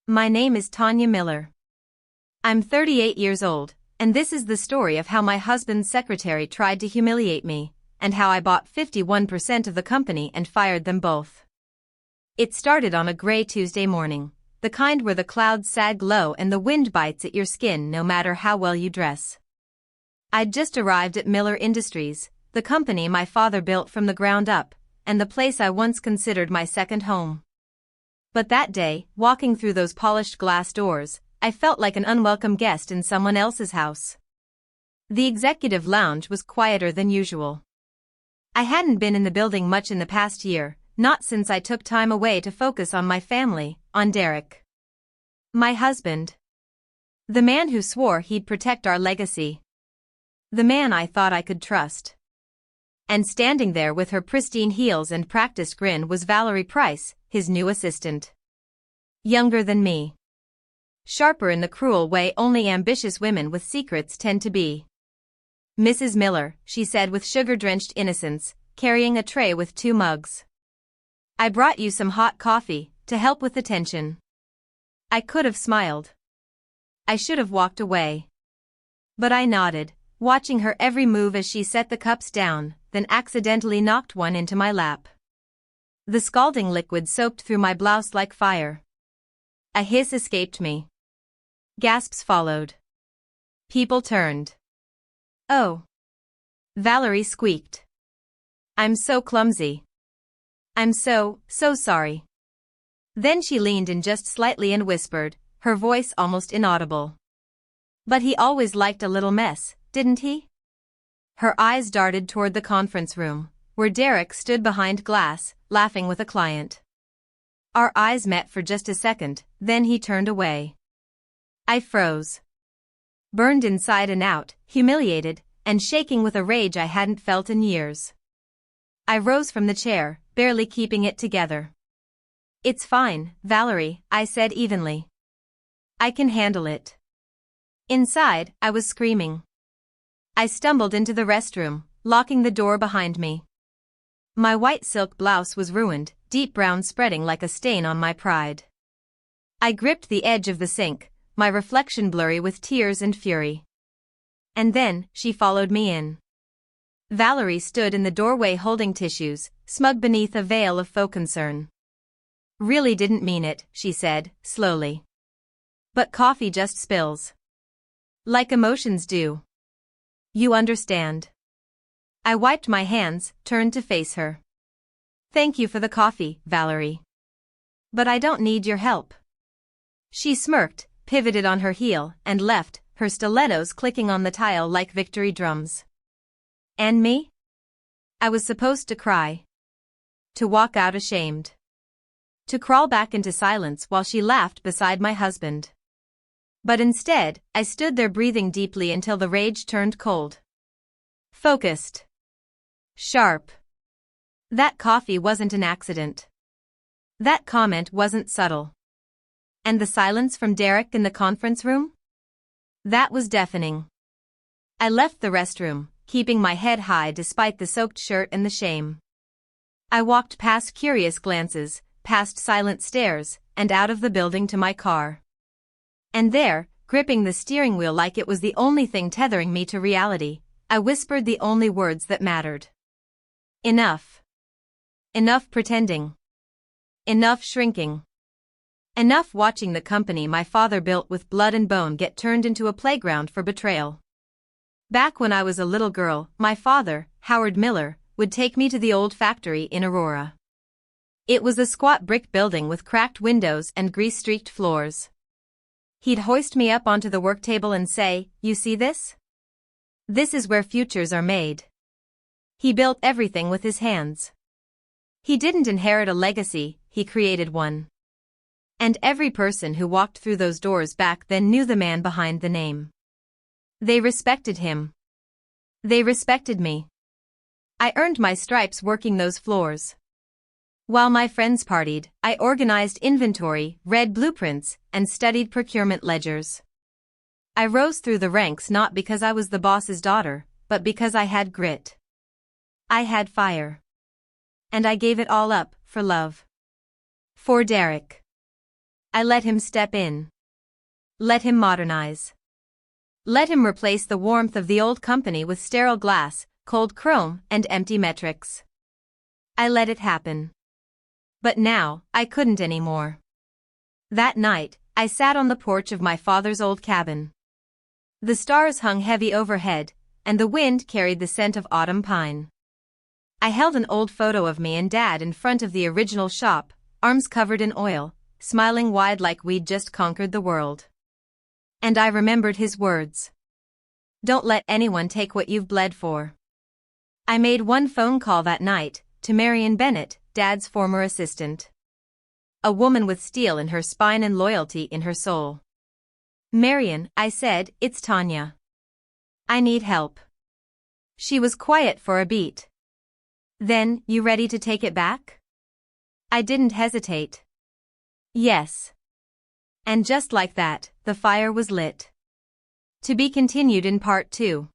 My name is Tanya Miller. I'm 38 years old, and this is the story of how my husband's secretary tried to humiliate me, and how I bought 51% of the company and fired them both. It started on a gray Tuesday morning, the kind where the clouds sag low and the wind bites at your skin no matter how well you dress. I'd just arrived at Miller Industries, the company my father built from the ground up, and the place I once considered my second home. But that day, walking through those polished glass doors, I felt like an unwelcome guest in someone else's house. The executive lounge was quieter than usual. I hadn't been in the building much in the past year, not since I took time away to focus on my family, on Derek. My husband. The man who swore he'd protect our legacy. The man I thought I could trust. And standing there with her pristine heels and practiced grin was Valerie Price, his new assistant. Younger than me. Sharper in the cruel way only ambitious women with secrets tend to be. "Mrs. Miller," she said with sugar-drenched innocence, carrying a tray with 2 mugs. "I brought you some hot coffee, to help with the tension." I could have smiled. I should have walked away. But I nodded, watching her every move as she set the cups down, then accidentally knocked one into my lap. The scalding liquid soaked through my blouse like fire. A hiss escaped me. Gasps followed. People turned. "Oh." Valerie squeaked. "I'm so clumsy. I'm so sorry." Then she leaned in just slightly and whispered, her voice almost inaudible. "But he always liked a little mess, didn't he?" Her eyes darted toward the conference room, where Derek stood behind glass, laughing with a client. Our eyes met for just a second, then he turned away. I froze. Burned inside and out, humiliated, and shaking with a rage I hadn't felt in years. I rose from the chair, barely keeping it together. "It's fine, Valerie," I said evenly. "I can handle it." Inside, I was screaming. I stumbled into the restroom, locking the door behind me. My white silk blouse was ruined, deep brown spreading like a stain on my pride. I gripped the edge of the sink, my reflection blurry with tears and fury. And then, she followed me in. Valerie stood in the doorway holding tissues, smug beneath a veil of faux concern. "Really didn't mean it," she said, slowly. "But coffee just spills. Like emotions do. You understand." I wiped my hands, turned to face her. "Thank you for the coffee, Valerie. But I don't need your help." She smirked, pivoted on her heel, and left, her stilettos clicking on the tile like victory drums. And me? I was supposed to cry. To walk out ashamed. To crawl back into silence while she laughed beside my husband. But instead, I stood there breathing deeply until the rage turned cold. Focused. Sharp. That coffee wasn't an accident. That comment wasn't subtle. And the silence from Derek in the conference room? That was deafening. I left the restroom, keeping my head high despite the soaked shirt and the shame. I walked past curious glances, past silent stares, and out of the building to my car. And there, gripping the steering wheel like it was the only thing tethering me to reality, I whispered the only words that mattered. Enough. Enough pretending. Enough shrinking. Enough watching the company my father built with blood and bone get turned into a playground for betrayal. Back when I was a little girl, my father, Howard Miller, would take me to the old factory in Aurora. It was a squat brick building with cracked windows and grease-streaked floors. He'd hoist me up onto the work table and say, "You see this? This is where futures are made." He built everything with his hands. He didn't inherit a legacy, he created one. And every person who walked through those doors back then knew the man behind the name. They respected him. They respected me. I earned my stripes working those floors. While my friends partied, I organized inventory, read blueprints, and studied procurement ledgers. I rose through the ranks not because I was the boss's daughter, but because I had grit. I had fire. And I gave it all up, for love. For Derek. I let him step in. Let him modernize. Let him replace the warmth of the old company with sterile glass, cold chrome, and empty metrics. I let it happen. But now, I couldn't anymore. That night, I sat on the porch of my father's old cabin. The stars hung heavy overhead, and the wind carried the scent of autumn pine. I held an old photo of me and Dad in front of the original shop, arms covered in oil, smiling wide like we'd just conquered the world. And I remembered his words. Don't let anyone take what you've bled for. I made one phone call that night, to Marion Bennett, Dad's former assistant. A woman with steel in her spine and loyalty in her soul. Marion, I said, it's Tanya. I need help. She was quiet for a beat. Then, you ready to take it back? I didn't hesitate. Yes. And just like that, the fire was lit. To be continued in part 2.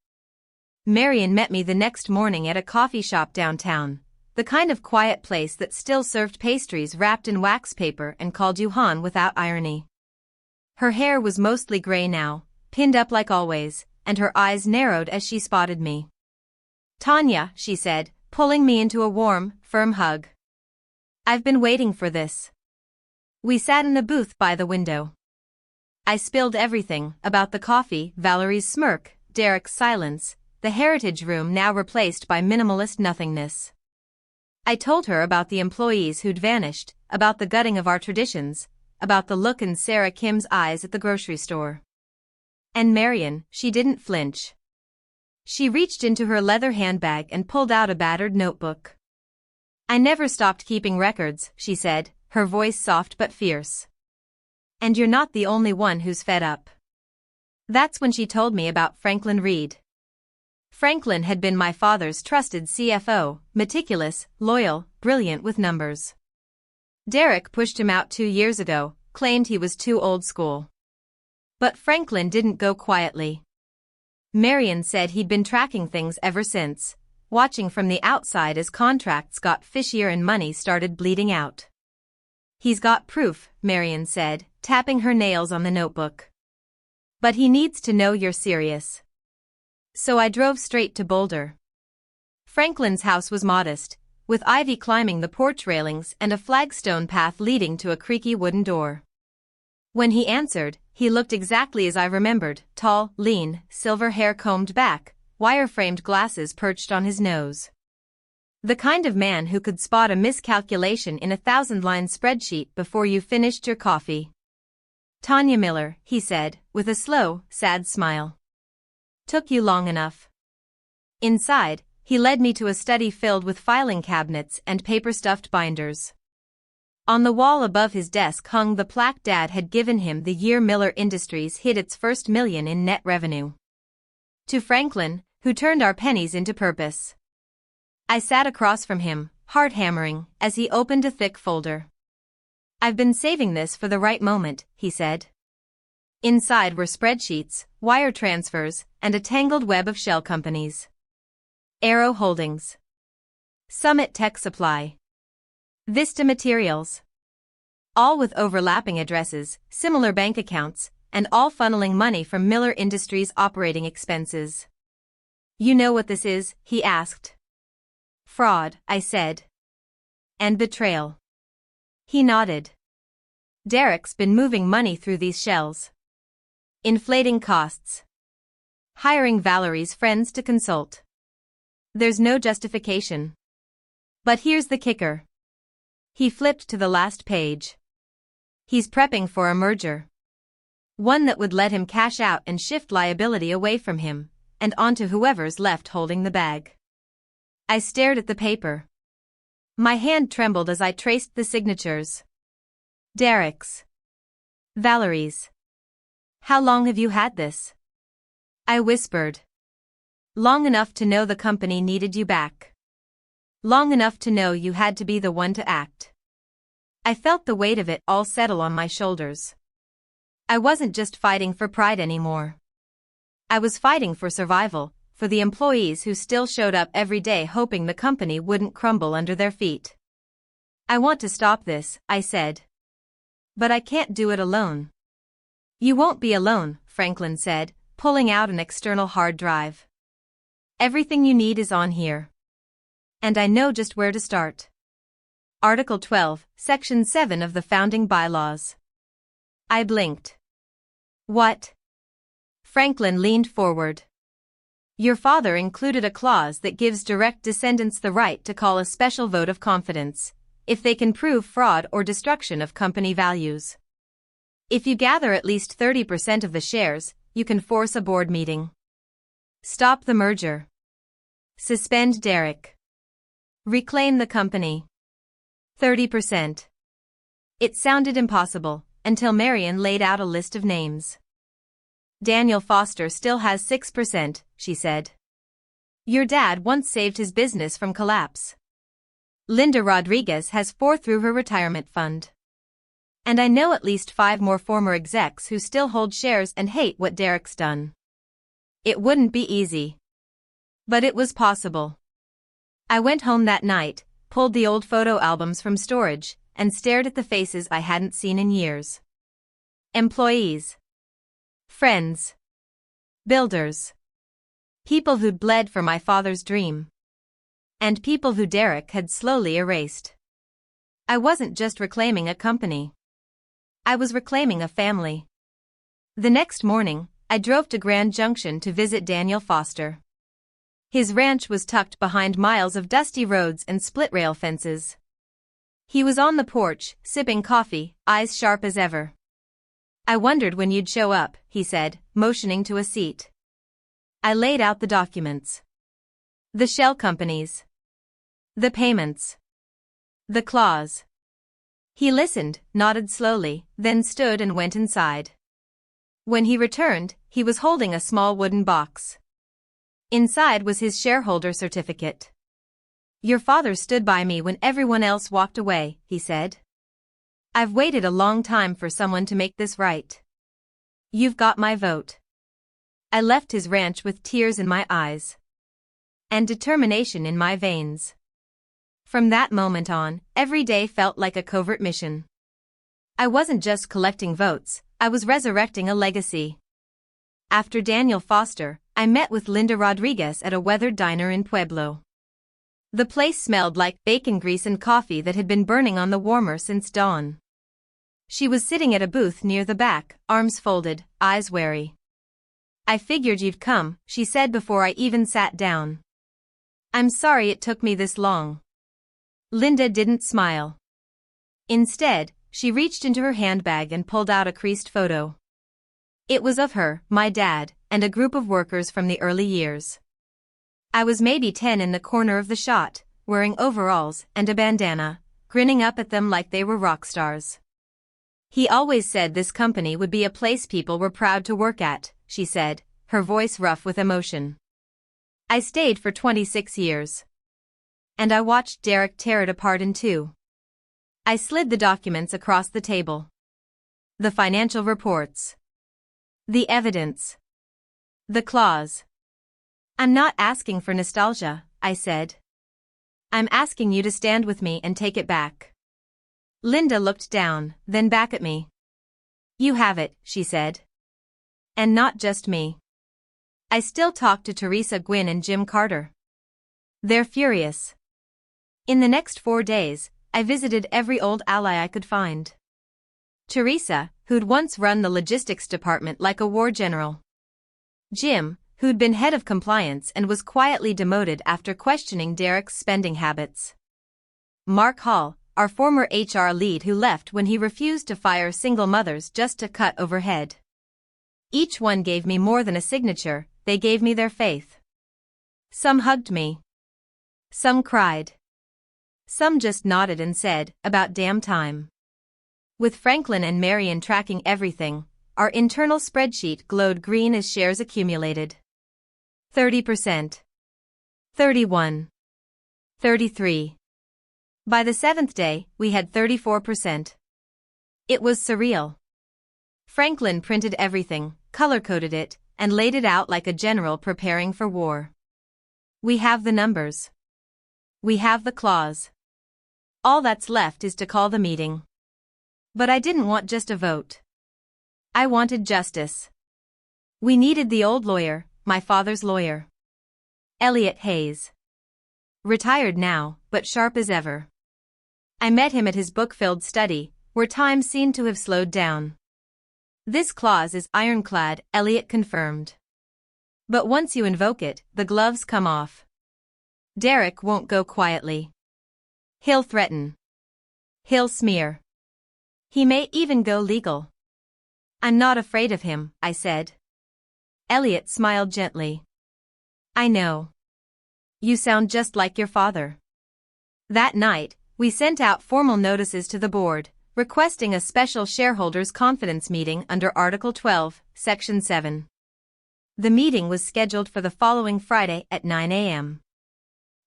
Marion met me the next morning at a coffee shop downtown, the kind of quiet place that still served pastries wrapped in wax paper and called you Han without irony. Her hair was mostly gray now, pinned up like always, and her eyes narrowed as she spotted me. Tanya, she said, pulling me into a warm, firm hug. I've been waiting for this. We sat in a booth by the window. I spilled everything, about the coffee, Valerie's smirk, Derek's silence, the heritage room now replaced by minimalist nothingness. I told her about the employees who'd vanished, about the gutting of our traditions, about the look in Sarah Kim's eyes at the grocery store. And Marion, she didn't flinch. She reached into her leather handbag and pulled out a battered notebook. I never stopped keeping records, she said, her voice soft but fierce. And you're not the only one who's fed up. That's when she told me about Franklin Reed. Franklin had been my father's trusted CFO, meticulous, loyal, brilliant with numbers. Derek pushed him out 2 years ago, claimed he was too old school. But Franklin didn't go quietly. Marion said he'd been tracking things ever since, watching from the outside as contracts got fishier and money started bleeding out. He's got proof, Marion said, tapping her nails on the notebook. But he needs to know you're serious. So I drove straight to Boulder. Franklin's house was modest, with ivy climbing the porch railings and a flagstone path leading to a creaky wooden door. When he answered, he looked exactly as I remembered, tall, lean, silver hair combed back, wire-framed glasses perched on his nose. The kind of man who could spot a miscalculation in a 1,000-line spreadsheet before you finished your coffee. Tanya Miller, he said, with a slow, sad smile. Took you long enough. Inside, he led me to a study filled with filing cabinets and paper-stuffed binders. On the wall above his desk hung the plaque Dad had given him the year Miller Industries hit its first $1 million in net revenue. To Franklin, who turned our pennies into purpose. I sat across from him, heart hammering, as he opened a thick folder. I've been saving this for the right moment, he said. Inside were spreadsheets, wire transfers, and a tangled web of shell companies. Arrow Holdings. Summit Tech Supply. Vista Materials. All with overlapping addresses, similar bank accounts, and all funneling money from Miller Industries' operating expenses. You know what this is? He asked. Fraud, I said. And betrayal. He nodded. Derek's been moving money through these shells. Inflating costs. Hiring Valerie's friends to consult. There's no justification. But here's the kicker. He flipped to the last page. He's prepping for a merger. One that would let him cash out and shift liability away from him, and onto whoever's left holding the bag. I stared at the paper. My hand trembled as I traced the signatures. Derek's. Valerie's. How long have you had this? I whispered. Long enough to know the company needed you back. Long enough to know you had to be the one to act. I felt the weight of it all settle on my shoulders. I wasn't just fighting for pride anymore. I was fighting for survival, for the employees who still showed up every day hoping the company wouldn't crumble under their feet. I want to stop this, I said. But I can't do it alone. You won't be alone, Franklin said, pulling out an external hard drive. Everything you need is on here. And I know just where to start. Article 12, Section 7 of the Founding Bylaws. I blinked. What? Franklin leaned forward. Your father included a clause that gives direct descendants the right to call a special vote of confidence, if they can prove fraud or destruction of company values. If you gather at least 30% of the shares, you can force a board meeting. Stop the merger. Suspend Derek. Reclaim the company. 30%. It sounded impossible, until Marion laid out a list of names. Daniel Foster still has 6%, she said. Your dad once saved his business from collapse. Linda Rodriguez has 4 through her retirement fund. And I know at least 5 more former execs who still hold shares and hate what Derek's done. It wouldn't be easy. But it was possible. I went home that night, pulled the old photo albums from storage, and stared at the faces I hadn't seen in years. Employees. Friends. Builders. People who'd bled for my father's dream. And people who Derek had slowly erased. I wasn't just reclaiming a company. I was reclaiming a family. The next morning, I drove to Grand Junction to visit Daniel Foster. His ranch was tucked behind miles of dusty roads and split-rail fences. He was on the porch, sipping coffee, eyes sharp as ever. I wondered when you'd show up, he said, motioning to a seat. I laid out the documents. The shell companies. The payments. The clause. He listened, nodded slowly, then stood and went inside. When he returned, he was holding a small wooden box. Inside was his shareholder certificate. Your father stood by me when everyone else walked away, he said. I've waited a long time for someone to make this right. You've got my vote. I left his ranch with tears in my eyes. And determination in my veins. From that moment on, every day felt like a covert mission. I wasn't just collecting votes, I was resurrecting a legacy. After Daniel Foster, I met with Linda Rodriguez at a weathered diner in Pueblo. The place smelled like bacon grease and coffee that had been burning on the warmer since dawn. She was sitting at a booth near the back, arms folded, eyes wary. I figured you'd come, she said before I even sat down. I'm sorry it took me this long. Linda didn't smile. Instead, she reached into her handbag and pulled out a creased photo. It was of her, my dad, and a group of workers from the early years. I was maybe 10 in the corner of the shot, wearing overalls and a bandana, grinning up at them like they were rock stars. He always said this company would be a place people were proud to work at, she said, her voice rough with emotion. I stayed for 26 years. And I watched Derek tear it apart in two. I slid the documents across the table. The financial reports. The evidence. The clause. I'm not asking for nostalgia, I said. I'm asking you to stand with me and take it back. Linda looked down, then back at me. You have it, she said. And not just me. I still talk to Teresa Gwynn and Jim Carter. They're furious. In the next 4 days, I visited every old ally I could find. Teresa, who'd once run the logistics department like a war general. Jim, who'd been head of compliance and was quietly demoted after questioning Derek's spending habits. Mark Hall, our former HR lead who left when he refused to fire single mothers just to cut overhead. Each one gave me more than a signature, they gave me their faith. Some hugged me. Some cried. Some just nodded and said, about damn time. With Franklin and Marion tracking everything, our internal spreadsheet glowed green as shares accumulated. 30%. 31. 33. By the 7th day, we had 34%. It was surreal. Franklin printed everything, color-coded it, and laid it out like a general preparing for war. We have the numbers. We have the clause. All that's left is to call the meeting. But I didn't want just a vote. I wanted justice. We needed the old lawyer, my father's lawyer. Elliot Hayes. Retired now, but sharp as ever. I met him at his book-filled study, where time seemed to have slowed down. This clause is ironclad, Elliot confirmed. But once you invoke it, the gloves come off. Derek won't go quietly. He'll threaten. He'll smear. He may even go legal. I'm not afraid of him, I said. Elliot smiled gently. I know. You sound just like your father. That night, we sent out formal notices to the board, requesting a special shareholders' confidence meeting under Article 12, Section 7. The meeting was scheduled for the following Friday at 9 a.m.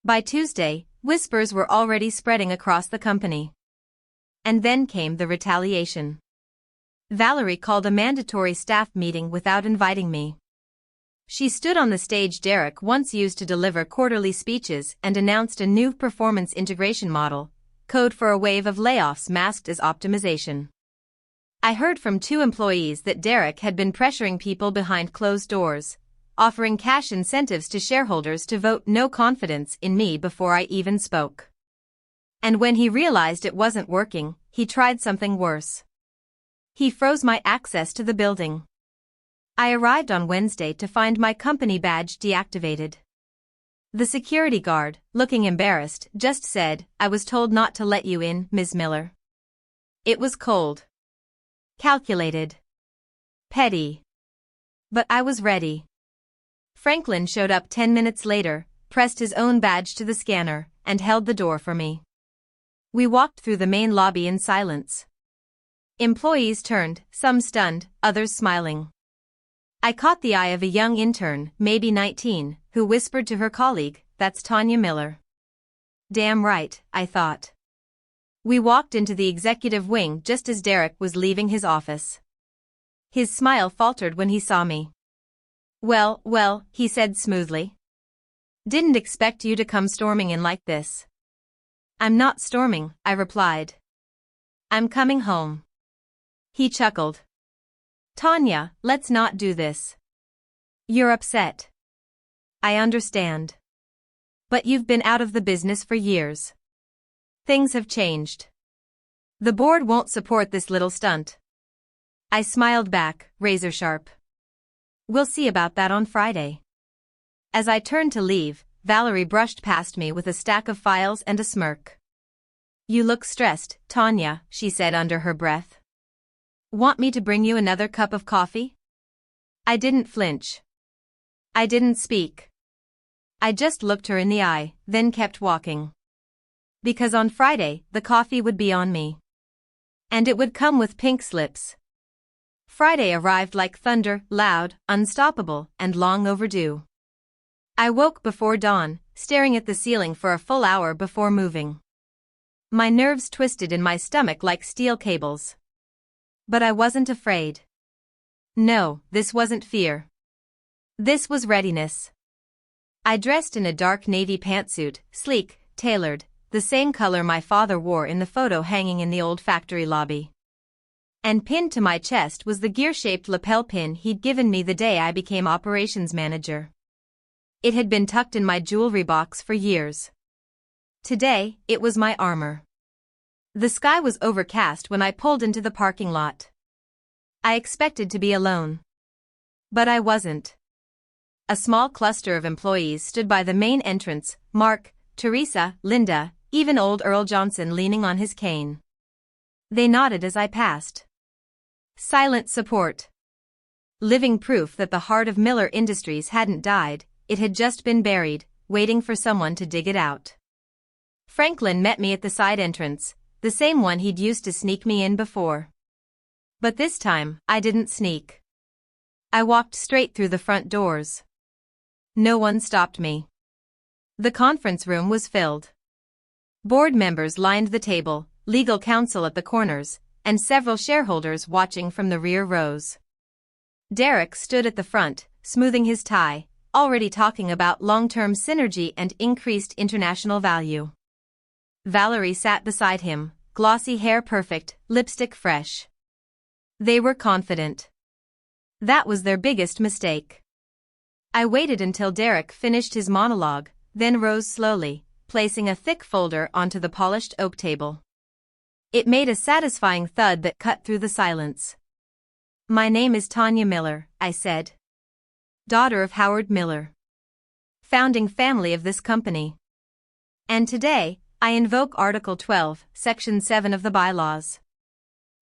By Tuesday, whispers were already spreading across the company. And then came the retaliation. Valerie called a mandatory staff meeting without inviting me. She stood on the stage Derek once used to deliver quarterly speeches and announced a new performance integration model, code for a wave of layoffs masked as optimization. I heard from 2 employees that Derek had been pressuring people behind closed doors, offering cash incentives to shareholders to vote no confidence in me before I even spoke. And when he realized it wasn't working, he tried something worse. He froze my access to the building. I arrived on Wednesday to find my company badge deactivated. The security guard, looking embarrassed, just said, "I was told not to let you in, Ms. Miller." It was cold. Calculated. Petty. But I was ready. Franklin showed up 10 minutes later, pressed his own badge to the scanner, and held the door for me. We walked through the main lobby in silence. Employees turned, some stunned, others smiling. I caught the eye of a young intern, maybe 19, who whispered to her colleague, "That's Tanya Miller." Damn right, I thought. We walked into the executive wing just as Derek was leaving his office. His smile faltered when he saw me. Well, he said smoothly. "Didn't expect you to come storming in like this." "I'm not storming," I replied. "I'm coming home." He chuckled. "Tanya, let's not do this. You're upset. I understand. But you've been out of the business for years. Things have changed. The board won't support this little stunt." I smiled back, razor sharp. "We'll see about that on Friday." As I turned to leave, Valerie brushed past me with a stack of files and a smirk. "You look stressed, Tanya," she said under her breath. "Want me to bring you another cup of coffee?" I didn't flinch. I didn't speak. I just looked her in the eye, then kept walking. Because on Friday, the coffee would be on me. And it would come with pink slips. Friday arrived like thunder, loud, unstoppable, and long overdue. I woke before dawn, staring at the ceiling for a full hour before moving. My nerves twisted in my stomach like steel cables. But I wasn't afraid. No, this wasn't fear. This was readiness. I dressed in a dark navy pantsuit, sleek, tailored, the same color my father wore in the photo hanging in the old factory lobby. And pinned to my chest was the gear-shaped lapel pin he'd given me the day I became operations manager. It had been tucked in my jewelry box for years. Today, it was my armor. The sky was overcast when I pulled into the parking lot. I expected to be alone. But I wasn't. A small cluster of employees stood by the main entrance, Mark, Teresa, Linda, even old Earl Johnson leaning on his cane. They nodded as I passed. Silent support. Living proof that the heart of Miller Industries hadn't died, it had just been buried, waiting for someone to dig it out. Franklin met me at the side entrance, the same one he'd used to sneak me in before. But this time, I didn't sneak. I walked straight through the front doors. No one stopped me. The conference room was filled. Board members lined the table, legal counsel at the corners, and several shareholders watching from the rear rows. Derek stood at the front, smoothing his tie, already talking about long-term synergy and increased international value. Valerie sat beside him, glossy hair perfect, lipstick fresh. They were confident. That was their biggest mistake. I waited until Derek finished his monologue, then rose slowly, placing a thick folder onto the polished oak table. It made a satisfying thud that cut through the silence. "My name is Tanya Miller," I said. "Daughter of Howard Miller. Founding family of this company. And today, I invoke Article 12, Section 7 of the bylaws."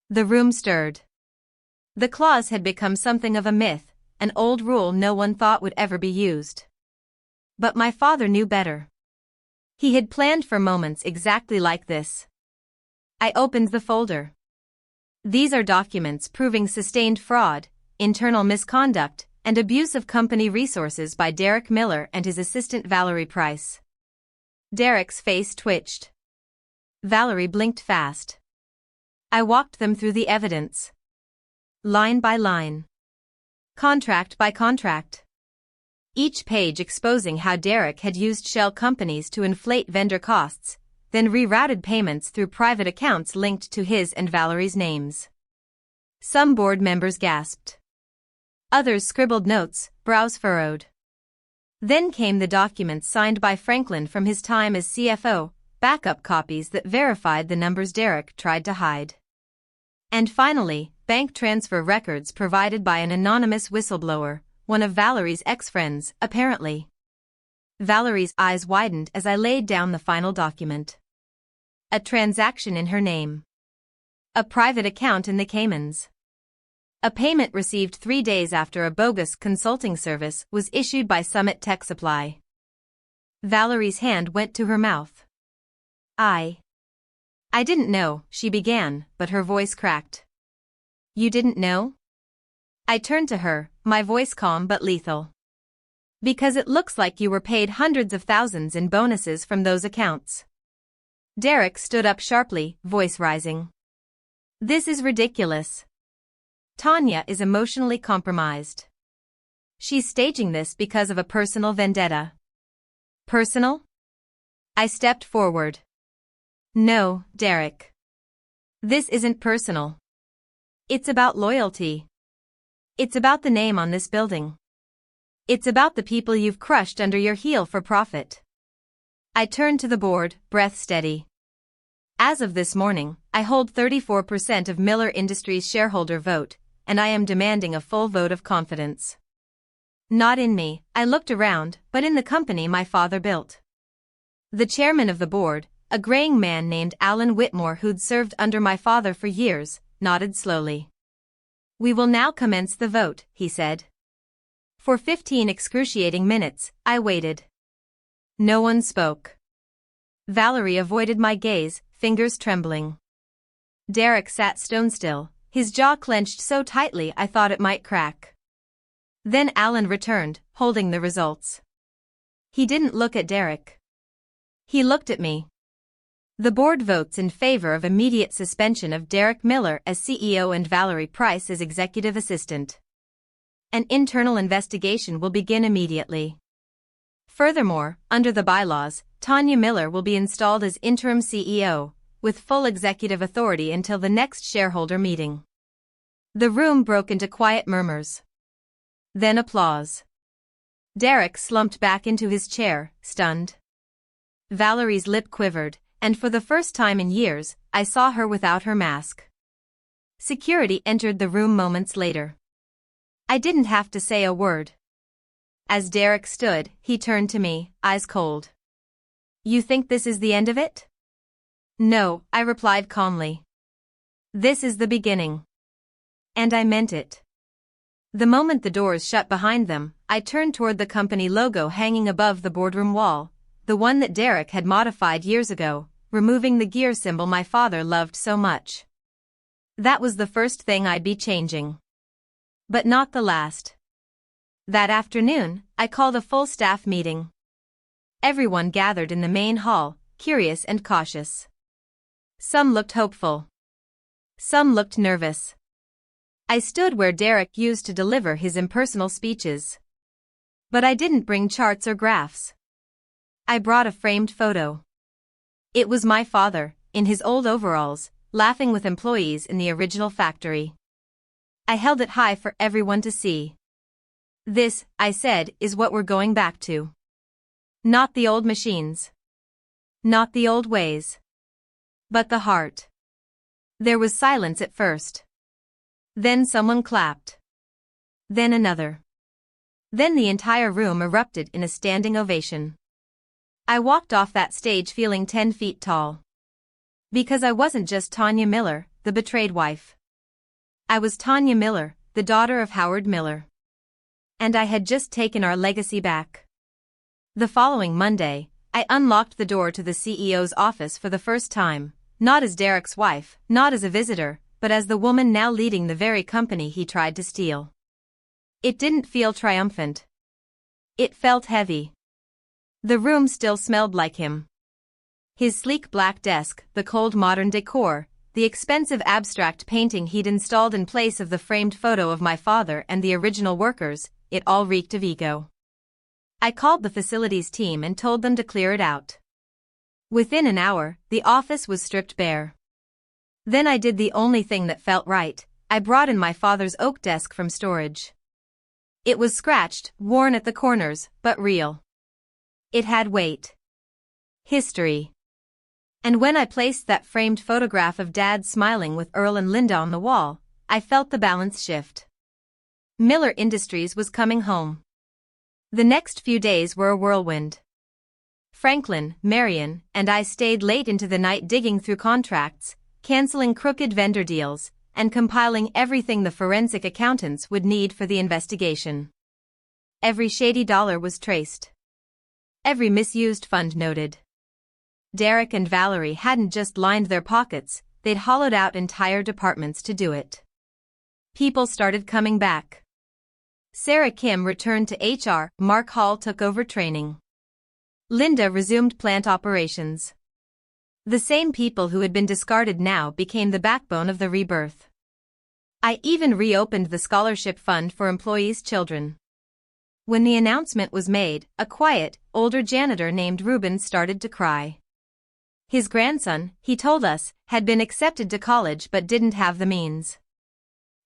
The room stirred. The clause had become something of a myth, an old rule no one thought would ever be used. But my father knew better. He had planned for moments exactly like this. I opened the folder. These are documents proving sustained fraud, internal misconduct, and abuse of company resources by Derek Miller and his assistant Valerie Price. Derek's face twitched. Valerie blinked fast. I walked them through the evidence. Line by line. Contract by contract. Each page exposing how Derek had used shell companies to inflate vendor costs, then rerouted payments through private accounts linked to his and Valerie's names. Some board members gasped. Others scribbled notes, brows furrowed. Then came the documents signed by Franklin from his time as CFO, backup copies that verified the numbers Derek tried to hide. And finally, bank transfer records provided by an anonymous whistleblower, one of Valerie's ex-friends, apparently. Valerie's eyes widened as I laid down the final document. A transaction in her name. A private account in the Caymans. A payment received 3 days after a bogus consulting service was issued by Summit Tech Supply. Valerie's hand went to her mouth. I didn't know, she began, but her voice cracked. You didn't know? I turned to her, my voice calm but lethal. Because it looks like you were paid hundreds of thousands in bonuses from those accounts. Derek stood up sharply, voice rising. This is ridiculous. Tanya is emotionally compromised. She's staging this because of a personal vendetta. Personal? I stepped forward. No, Derek. This isn't personal. It's about loyalty. It's about the name on this building. It's about the people you've crushed under your heel for profit. I turned to the board, breath steady. As of this morning, I hold 34% of Miller Industries' shareholder vote, and I am demanding a full vote of confidence. Not in me, I looked around, but in the company my father built. The chairman of the board, a graying man named Alan Whitmore who'd served under my father for years, nodded slowly. We will now commence the vote, he said. For 15 excruciating minutes, I waited. No one spoke. Valerie avoided my gaze, fingers trembling. Derek sat stone still, his jaw clenched so tightly I thought it might crack. Then Alan returned, holding the results. He didn't look at Derek. He looked at me. The board votes in favor of immediate suspension of Derek Miller as CEO and Valerie Price as executive assistant. An internal investigation will begin immediately. Furthermore, under the bylaws, Tanya Miller will be installed as interim CEO, with full executive authority until the next shareholder meeting. The room broke into quiet murmurs. Then applause. Derek slumped back into his chair, stunned. Valerie's lip quivered, and for the first time in years, I saw her without her mask. Security entered the room moments later. I didn't have to say a word. As Derek stood, he turned to me, eyes cold. You think this is the end of it? No, I replied calmly. This is the beginning. And I meant it. The moment the doors shut behind them, I turned toward the company logo hanging above the boardroom wall, the one that Derek had modified years ago, removing the gear symbol my father loved so much. That was the first thing I'd be changing. But not the last. That afternoon, I called a full staff meeting. Everyone gathered in the main hall, curious and cautious. Some looked hopeful. Some looked nervous. I stood where Derek used to deliver his impersonal speeches. But I didn't bring charts or graphs. I brought a framed photo. It was my father, in his old overalls, laughing with employees in the original factory. I held it high for everyone to see. "This," I said, "is what we're going back to. Not the old machines. Not the old ways. But the heart." There was silence at first. Then someone clapped. Then another. Then the entire room erupted in a standing ovation. I walked off that stage feeling 10 feet tall. Because I wasn't just Tanya Miller, the betrayed wife. I was Tanya Miller, the daughter of Howard Miller. And I had just taken our legacy back. The following Monday, I unlocked the door to the CEO's office for the first time, not as Derek's wife, not as a visitor, but as the woman now leading the very company he tried to steal. It didn't feel triumphant. It felt heavy. The room still smelled like him. His sleek black desk, the cold modern decor, the expensive abstract painting he'd installed in place of the framed photo of my father and the original workers, it all reeked of ego. I called the facilities team and told them to clear it out. Within an hour, the office was stripped bare. Then I did the only thing that felt right. I brought in my father's oak desk from storage. It was scratched, worn at the corners, but real. It had weight. History. And when I placed that framed photograph of Dad smiling with Earl and Linda on the wall, I felt the balance shift. Miller Industries was coming home. The next few days were a whirlwind. Franklin, Marion, and I stayed late into the night digging through contracts, canceling crooked vendor deals, and compiling everything the forensic accountants would need for the investigation. Every shady dollar was traced. Every misused fund noted. Derek and Valerie hadn't just lined their pockets, they'd hollowed out entire departments to do it. People started coming back. Sarah Kim returned to HR, Mark Hall took over training. Linda resumed plant operations. The same people who had been discarded now became the backbone of the rebirth. I even reopened the scholarship fund for employees' children. When the announcement was made, a quiet, older janitor named Ruben started to cry. His grandson, he told us, had been accepted to college but didn't have the means.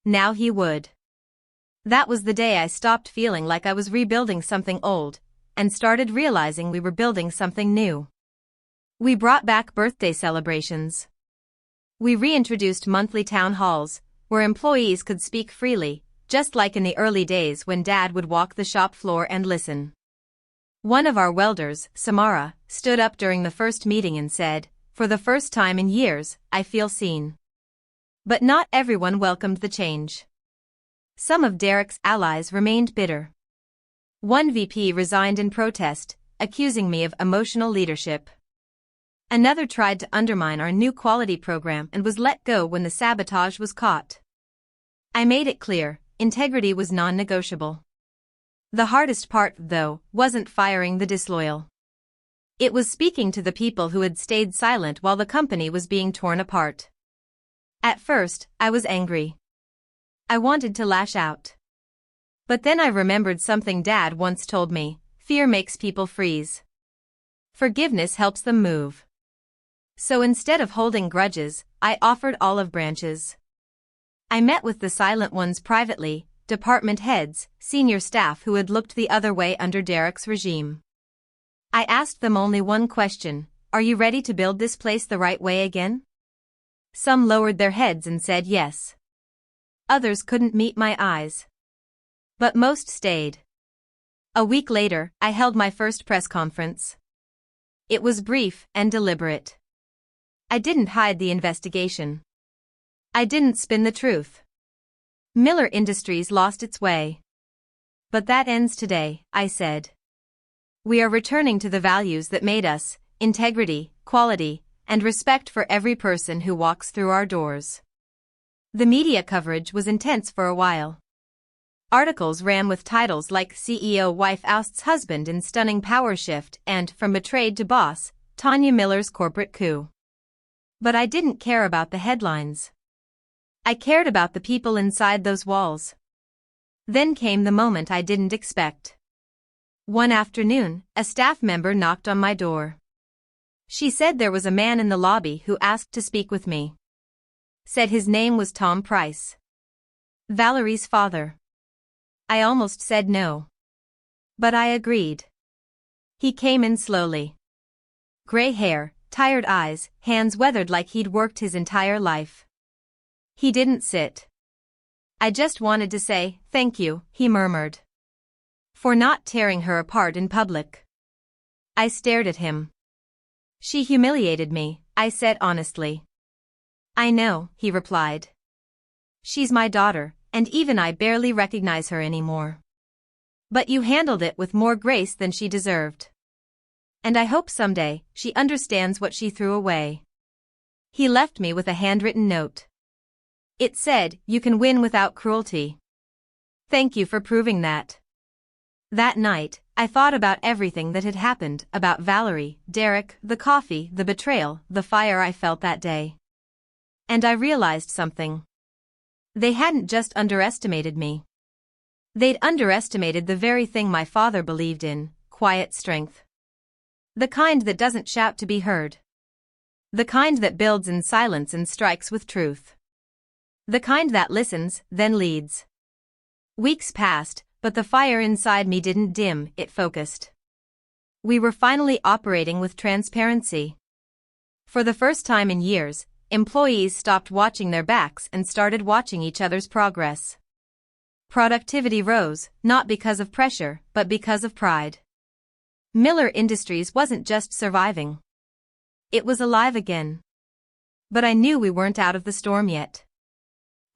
Now he would. That was the day I stopped feeling like I was rebuilding something old, and started realizing we were building something new. We brought back birthday celebrations. We reintroduced monthly town halls, where employees could speak freely, just like in the early days when Dad would walk the shop floor and listen. One of our welders, Samara, stood up during the first meeting and said, "For the first time in years, I feel seen." But not everyone welcomed the change. Some of Derek's allies remained bitter. One VP resigned in protest, accusing me of emotional leadership. Another tried to undermine our new quality program and was let go when the sabotage was caught. I made it clear, integrity was non-negotiable. The hardest part, though, wasn't firing the disloyal. It was speaking to the people who had stayed silent while the company was being torn apart. At first, I was angry. I wanted to lash out. But then I remembered something Dad once told me: fear makes people freeze. Forgiveness helps them move. So instead of holding grudges, I offered olive branches. I met with the silent ones privately, department heads, senior staff who had looked the other way under Derek's regime. I asked them only one question: are you ready to build this place the right way again? Some lowered their heads and said yes. Others couldn't meet my eyes. But most stayed. A week later, I held my first press conference. It was brief and deliberate. I didn't hide the investigation. I didn't spin the truth. Miller Industries lost its way. But that ends today, I said. We are returning to the values that made us: integrity, quality, and respect for every person who walks through our doors. The media coverage was intense for a while. Articles ran with titles like "CEO Wife Ousts Husband in Stunning Power Shift" and "From Betrayed to Boss, Tanya Miller's Corporate Coup." But I didn't care about the headlines. I cared about the people inside those walls. Then came the moment I didn't expect. One afternoon, a staff member knocked on my door. She said there was a man in the lobby who asked to speak with me. Said his name was Tom Price. Valerie's father. I almost said no. But I agreed. He came in slowly. Gray hair, tired eyes, hands weathered like he'd worked his entire life. He didn't sit. I just wanted to say, thank you, he murmured. For not tearing her apart in public. I stared at him. She humiliated me, I said honestly. I know, he replied. She's my daughter, and even I barely recognize her anymore. But you handled it with more grace than she deserved. And I hope someday, she understands what she threw away. He left me with a handwritten note. It said, you can win without cruelty. Thank you for proving that. That night, I thought about everything that had happened, about Valerie, Derek, the coffee, the betrayal, the fire I felt that day. And I realized something. They hadn't just underestimated me. They'd underestimated the very thing my father believed in, quiet strength. The kind that doesn't shout to be heard. The kind that builds in silence and strikes with truth. The kind that listens, then leads. Weeks passed, but the fire inside me didn't dim, it focused. We were finally operating with transparency. For the first time in years, employees stopped watching their backs and started watching each other's progress. Productivity rose, not because of pressure, but because of pride. Miller Industries wasn't just surviving. It was alive again. But I knew we weren't out of the storm yet.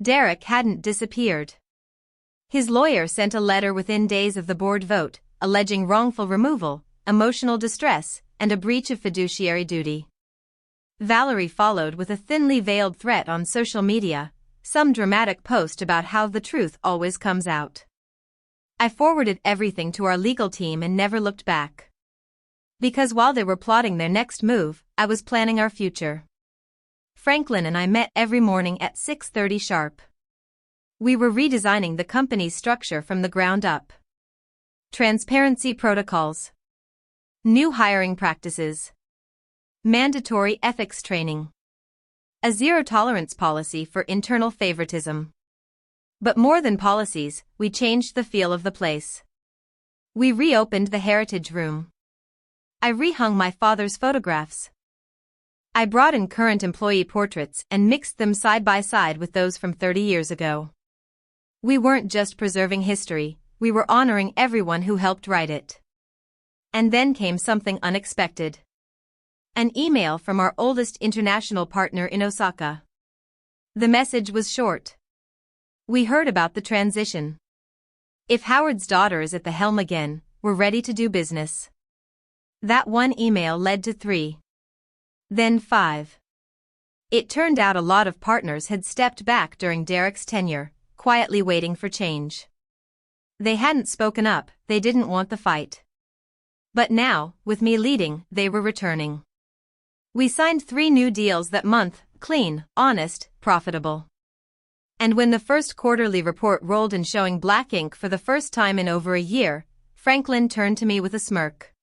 Derek hadn't disappeared. His lawyer sent a letter within days of the board vote, alleging wrongful removal, emotional distress, and a breach of fiduciary duty. Valerie followed with a thinly veiled threat on social media, some dramatic post about how the truth always comes out. I forwarded everything to our legal team and never looked back. Because while they were plotting their next move, I was planning our future. Franklin and I met every morning at 6:30 sharp. We were redesigning the company's structure from the ground up. Transparency protocols. New hiring practices. Mandatory ethics training. A zero-tolerance policy for internal favoritism. But more than policies, we changed the feel of the place. We reopened the heritage room. I rehung my father's photographs. I brought in current employee portraits and mixed them side by side with those from 30 years ago. We weren't just preserving history, we were honoring everyone who helped write it. And then came something unexpected. An email from our oldest international partner in Osaka. The message was short. We heard about the transition. If Howard's daughter is at the helm again, we're ready to do business. That one email led to 3. Then 5. It turned out a lot of partners had stepped back during Derek's tenure, quietly waiting for change. They hadn't spoken up, they didn't want the fight. But now, with me leading, they were returning. We signed 3 new deals that month, clean, honest, profitable. And when the first quarterly report rolled in showing black ink for the first time in over a year, Franklin turned to me with a smirk.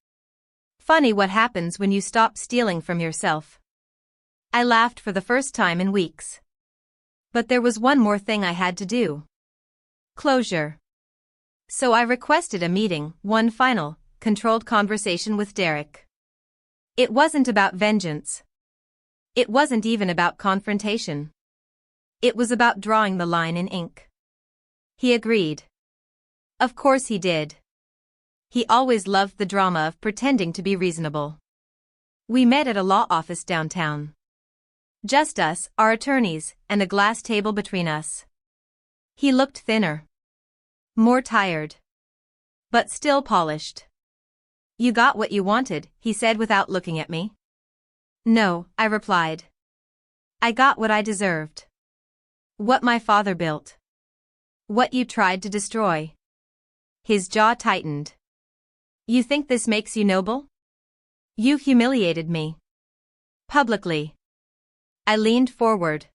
Funny what happens when you stop stealing from yourself. I laughed for the first time in weeks. But there was one more thing I had to do. Closure. So I requested a meeting, one final, controlled conversation with Derek. It wasn't about vengeance. It wasn't even about confrontation. It was about drawing the line in ink. He agreed. Of course he did. He always loved the drama of pretending to be reasonable. We met at a law office downtown. Just us, our attorneys, and a glass table between us. He looked thinner. More tired. But still polished. You got what you wanted, he said without looking at me. No, I replied. I got what I deserved. What my father built. What you tried to destroy. His jaw tightened. You think this makes you noble? You humiliated me. Publicly. I leaned forward.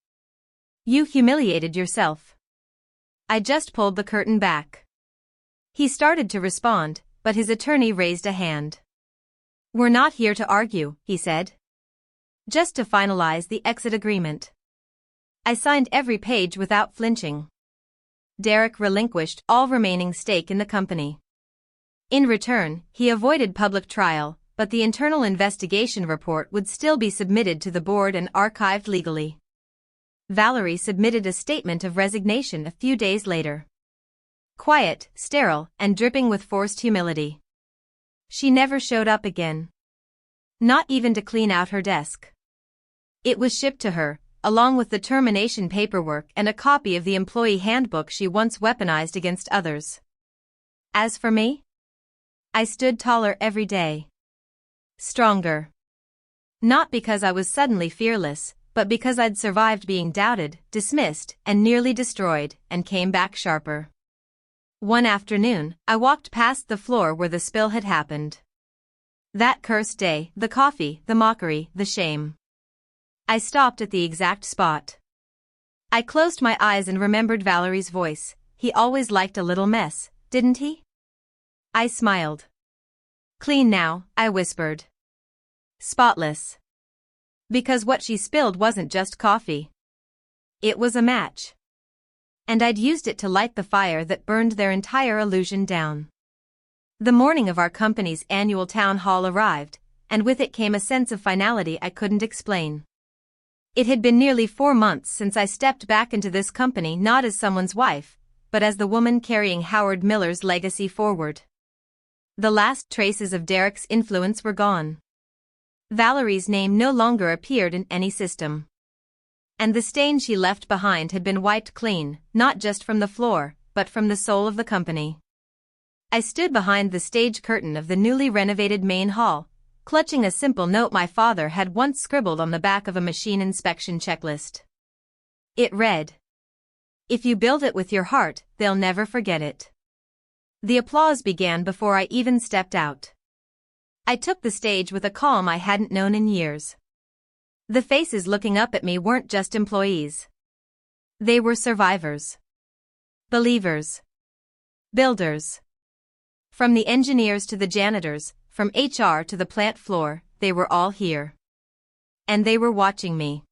You humiliated yourself. I just pulled the curtain back. He started to respond, but his attorney raised a hand. We're not here to argue, he said. just to finalize the exit agreement. I signed every page without flinching. Derek relinquished all remaining stake in the company. In return, he avoided public trial, but the internal investigation report would still be submitted to the board and archived legally. Valerie submitted a statement of resignation a few days later. Quiet, sterile, and dripping with forced humility. She never showed up again. Not even to clean out her desk. It was shipped to her, along with the termination paperwork and a copy of the employee handbook she once weaponized against others. As for me, I stood taller every day. Stronger. Not because I was suddenly fearless, but because I'd survived being doubted, dismissed, and nearly destroyed, and came back sharper. One afternoon, I walked past the floor where the spill had happened. That cursed day, the coffee, the mockery, the shame. I stopped at the exact spot. I closed my eyes and remembered Valerie's voice. He always liked a little mess, didn't he? I smiled. Clean now, I whispered. Spotless. Because what she spilled wasn't just coffee. It was a match. And I'd used it to light the fire that burned their entire illusion down. The morning of our company's annual town hall arrived, and with it came a sense of finality I couldn't explain. It had been nearly 4 months since I stepped back into this company not as someone's wife, but as the woman carrying Howard Miller's legacy forward. The last traces of Derek's influence were gone. Valerie's name no longer appeared in any system. And the stain she left behind had been wiped clean, not just from the floor, but from the soul of the company. I stood behind the stage curtain of the newly renovated main hall, clutching a simple note my father had once scribbled on the back of a machine inspection checklist. It read, "If you build it with your heart, they'll never forget it." The applause began before I even stepped out. I took the stage with a calm I hadn't known in years. The faces looking up at me weren't just employees. They were survivors. Believers. Builders. From the engineers to the janitors, from HR to the plant floor, they were all here. And they were watching me.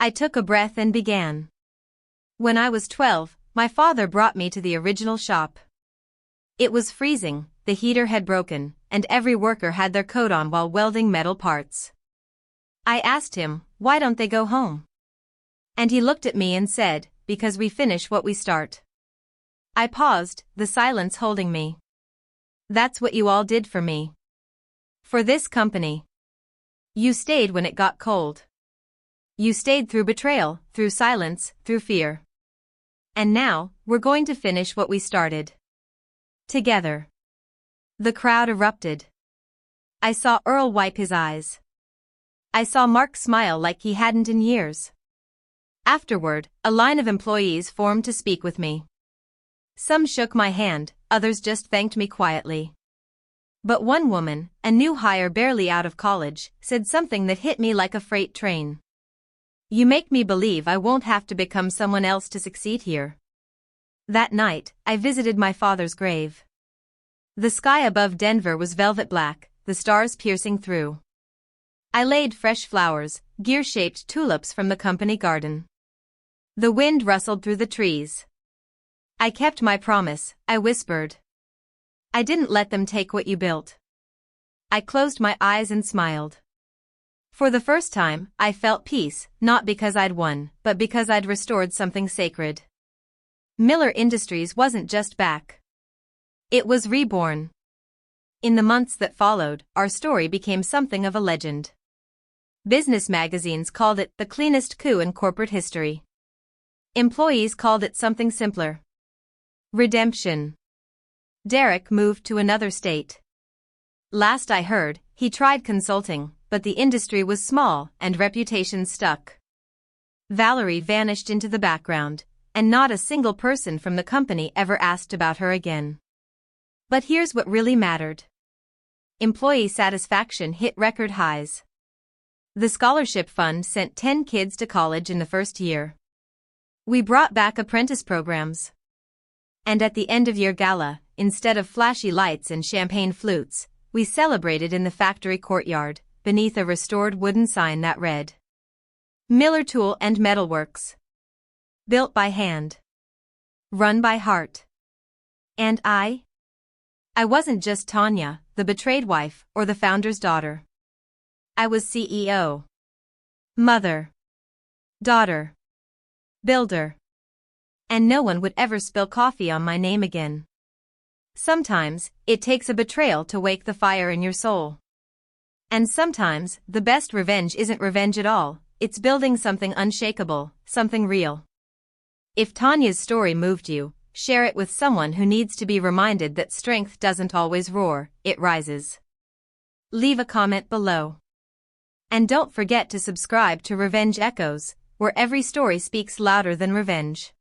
I took a breath and began. When I was 12, my father brought me to the original shop. It was freezing, the heater had broken, and every worker had their coat on while welding metal parts. I asked him, "Why don't they go home?" And he looked at me and said, "Because we finish what we start." I paused, the silence holding me. That's what you all did for me. For this company. You stayed when it got cold. You stayed through betrayal, through silence, through fear. And now, we're going to finish what we started. Together. The crowd erupted. I saw Earl wipe his eyes. I saw Mark smile like he hadn't in years. Afterward, a line of employees formed to speak with me. Some shook my hand, others just thanked me quietly. But one woman, a new hire barely out of college, said something that hit me like a freight train. "You make me believe I won't have to become someone else to succeed here." That night, I visited my father's grave. The sky above Denver was velvet black, the stars piercing through. I laid fresh flowers, gear-shaped tulips from the company garden. The wind rustled through the trees. "I kept my promise," I whispered. "I didn't let them take what you built." I closed my eyes and smiled. For the first time, I felt peace, not because I'd won, but because I'd restored something sacred. Miller Industries wasn't just back. It was reborn. In the months that followed, our story became something of a legend. Business magazines called it the cleanest coup in corporate history. Employees called it something simpler. Redemption. Derek moved to another state. Last I heard, he tried consulting, but the industry was small and reputation stuck. Valerie vanished into the background, and not a single person from the company ever asked about her again. But here's what really mattered. Employee satisfaction hit record highs. The scholarship fund sent 10 kids to college in the first year. We brought back apprentice programs. And at the end-of-year gala, instead of flashy lights and champagne flutes, we celebrated in the factory courtyard, beneath a restored wooden sign that read, Miller Tool and Metalworks. Built by hand. Run by heart. And I wasn't just Tanya, the betrayed wife, or the founder's daughter. I was CEO. Mother. Daughter. Builder. And no one would ever spill coffee on my name again. Sometimes, it takes a betrayal to wake the fire in your soul. And sometimes, the best revenge isn't revenge at all, it's building something unshakable, something real. If Tanya's story moved you, share it with someone who needs to be reminded that strength doesn't always roar, it rises. Leave a comment below. And don't forget to subscribe to Revenge Echoes, where every story speaks louder than revenge.